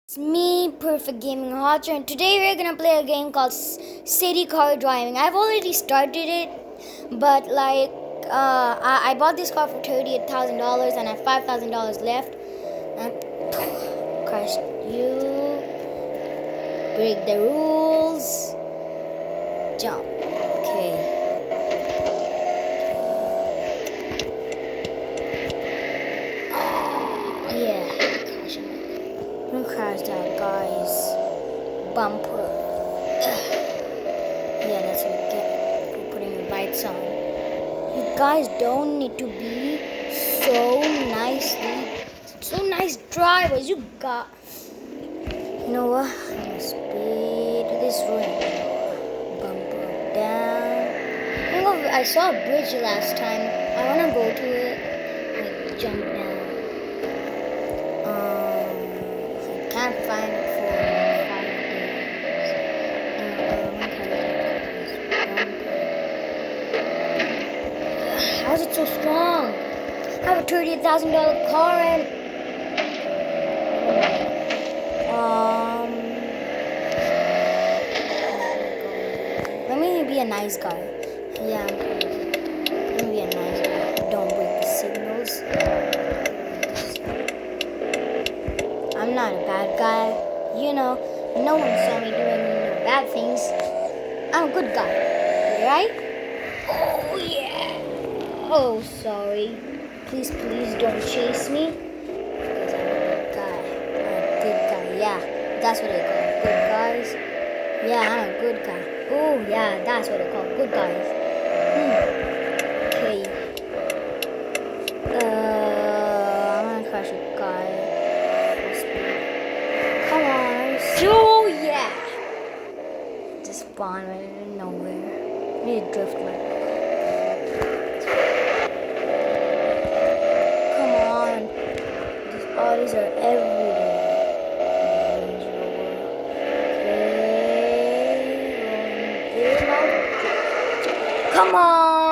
It's me, Perfect Gaming Hotcher, and today we're gonna play a game called City Car Driving. I've already started it, but I bought this car for $38,000 and I have $5,000 left. And crash, you break the rules. Jump. Okay. Oh, yeah. Don't crash that guy's bumper. Yeah, that's what you get for putting your lights on. You guys don't need to be so nice drivers. You got. You know what? I'm gonna speed this ramp. Bumper down. I saw a bridge last time. I wanna go to it. Like jump down. I can't find it for 5 days. How is it so strong? I have a $38,000 car and let me be a nice guy. Yeah, let me be a nice guy. Don't break the signals. I'm not a bad guy. You know, no one saw me doing bad things. I'm a good guy, right? Oh yeah. Oh, sorry. Please don't chase me. Because I'm a good guy. I'm a good guy. Yeah, that's what they call good guys. Yeah, I'm a good guy. Oh yeah, that's what they call good guys. Okay. I'm gonna crash a guy. Come on. So yeah. Just spawn right out of nowhere. I need to drift my car. Come on. These bodies are everywhere. Range Rover. Okay. Come on.